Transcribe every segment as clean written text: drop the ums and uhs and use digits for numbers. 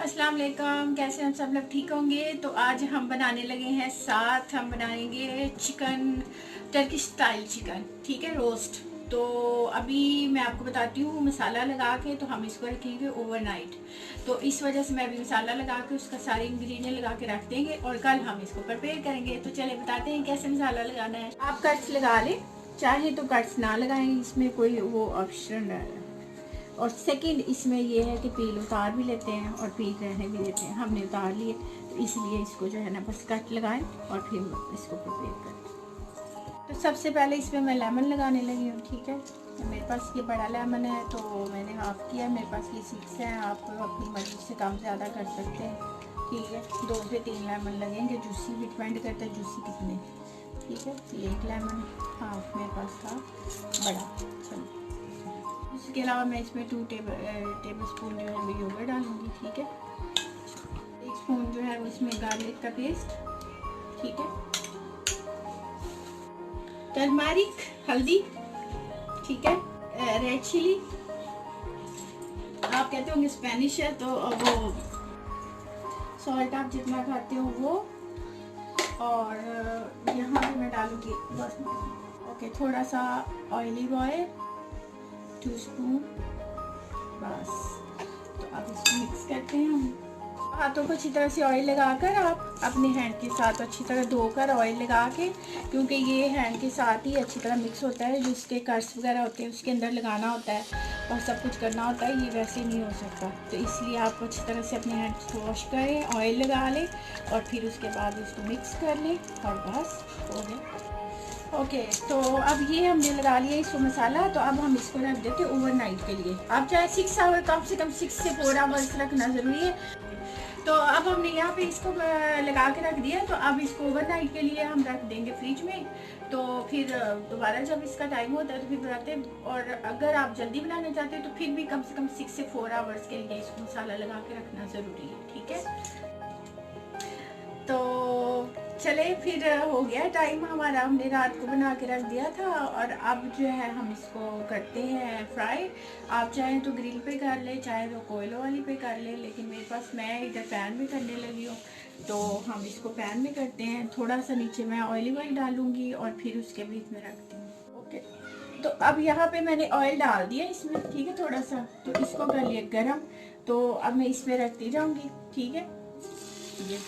अस्सलाम वालेकुम। कैसे हम सब लोग ठीक होंगे। तो आज हम बनाने लगे हैं हम बनाएंगे चिकन, टर्किश स्टाइल चिकन, ठीक है, रोस्ट। तो अभी मैं आपको बताती हूँ मसाला लगा के, तो हम इसको रखेंगे ओवरनाइट। तो इस वजह से मैं अभी मसाला लगा के उसका सारे इंग्रेडिएंट लगा के रख देंगे और कल हम इसको प्रिपेयर करेंगे। तो चले बताते हैं कैसे मसाला लगाना है। आप कट्स लगा लें, चाहे तो कट्स ना लगाएं, इसमें कोई वो ऑप्शन है। और सेकंड इसमें ये है कि पील उतार भी लेते हैं और पील रहने भी देते हैं। हमने उतार लिए, तो इसलिए इसको जो है ना बस कट लगाएं और फिर इसको प्रिपेयर करें। तो सबसे पहले इसमें मैं लेमन लगाने लगी हूँ, ठीक है। तो मेरे पास ये बड़ा लेमन है तो मैंने हाफ़ किया। मेरे पास ये 6 है, आप अपनी मर्ज़ी से कम ज़्यादा कर सकते हैं, ठीक है। 2 से 3 लेमन लगेंगे, जूसी भी डिपेंड करता है जूसी कितने, ठीक है। ये 1 लेमन हाफ मेरे पास था बड़ा। चलो, इसके अलावा मैं इसमें 2 टेबल स्पून जो है वो योगर्ट डालूंगी, ठीक है। 1 स्पून जो है उसमें गार्लिक का पेस्ट, ठीक है। टर्मरिक, हल्दी, ठीक है। रेड चिली, आप कहते होंगे स्पेनिश है, तो वो सॉल्ट आप जितना खाते हो वो। और यहाँ पे मैं डालूंगी बस, ओके, थोड़ा सा ऑलिव ऑयल, 2 स्पून बस। तो अब इसको मिक्स करते हैं हम। हाथों को अच्छी तरह से ऑयल लगाकर आप अपने हैंड के साथ अच्छी तरह धोकर ऑयल लगा के, क्योंकि ये हैंड के साथ ही अच्छी तरह मिक्स होता है। जो इसके कर्स वगैरह होते हैं उसके अंदर लगाना होता है और सब कुछ करना होता है, ये वैसे नहीं हो सकता। तो इसलिए आप अच्छी तरह से अपने हैंड को वॉश करें, ऑयल लगा लें और फिर उसके बाद इसको मिक्स कर लें और बस हो गया। ओके, तो अब ये हमने लगा लिया इसको मसाला। तो अब हम इसको रख देते हैं ओवरनाइट के लिए। आप चाहे 6 आवर, कम से कम 6 से 4 आवर्स रखना ज़रूरी है। तो अब हमने यहाँ पे इसको लगा के रख दिया। तो अब इसको ओवरनाइट के लिए हम रख देंगे फ्रिज में। तो फिर दोबारा जब इसका टाइम होता है तो फिर बनाते हैं। और अगर आप जल्दी बनाना चाहते हैं तो फिर भी कम से कम 6 से 4 आवर्स के लिए इसको मसाला लगा के रखना ज़रूरी है, ठीक है। तो चले, फिर हो गया टाइम हमारा, हमने रात को बना के रख दिया था। और अब जो है हम इसको करते हैं फ्राई। आप चाहें तो ग्रिल पे कर ले, चाहे तो कोयलों वाली पे कर ले, लेकिन मेरे पास, मैं इधर पैन में करने लगी हूँ। तो हम इसको पैन में करते हैं। थोड़ा सा नीचे मैं ऑलिव ऑयल डालूंगी और फिर उसके बीच में रखती हूँ, ओके। तो अब यहाँ पे मैंने ऑयल डाल दिया इसमें, ठीक है, थोड़ा सा। तो इसको कर लिया गर्म। तो अब मैं इसमें रखती जाऊँगी, ठीक है। ये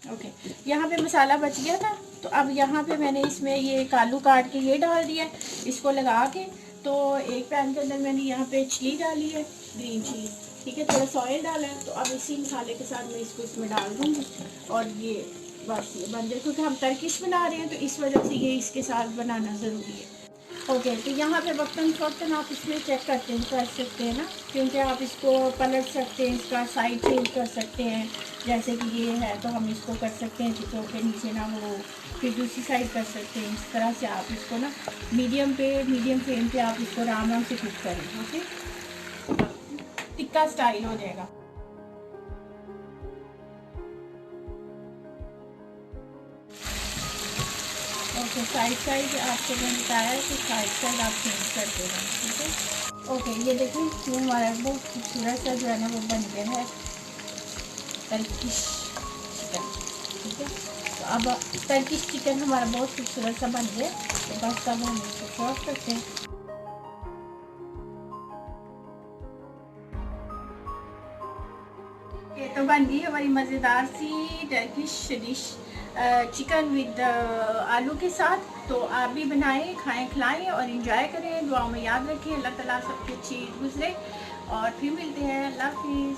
ओके, यहाँ पे मसाला बच गया था। तो अब यहाँ पे मैंने इसमें ये कालू काट के ये डाल दिया है, इसको लगा के। तो एक पैन के अंदर मैंने यहाँ पे चिली डाली है, ग्रीन चिली, ठीक है। थोड़ा सा ऑयल डाला है। तो अब इसी मसाले के साथ मैं इसको इसमें डाल दूँगी और ये बस ये बन जाए, क्योंकि हम टर्किश बना रहे हैं तो इस वजह से ये इसके साथ बनाना ज़रूरी है। ओके, तो यहाँ पे वक्तन आप इसमें चेक कर सकते हैं ना, क्योंकि आप इसको पलट सकते हैं, इसका साइड चेंज कर सकते हैं। जैसे कि ये है तो हम इसको कर सकते हैं चिकन के नीचे ना वो, फिर दूसरी साइड कर सकते हैं। इस तरह से आप इसको ना मीडियम फ्लेम पे आप इसको आराम से कुक करें, ओके। टिक्का स्टाइल हो जाएगा। ओके, साइड आपको मैंने बताया कि साइड आप चेंज कर देना, ठीक है। ओके, ये देखिए ये हमारा बहुत खूबसूरत सा जो है ना वो बन गया है टर्किश चिकन, ठीक है। तो अब टर्किश चिकन हमारा बहुत खूबसूरत सा बन गया। तो बस अब हम इसको सर्व करते हैं। ये तो बन गई हमारी मज़ेदार सी टर्किश डिश, चिकन विद आलू के साथ। तो आप भी बनाएं, खाएं, खिलाएं और इंजॉय करें। दुआओं में याद रखें। अल्लाह ताला सबकी अच्छी गुजरे और फिर मिलते हैं। अल्लाह हाफिज़।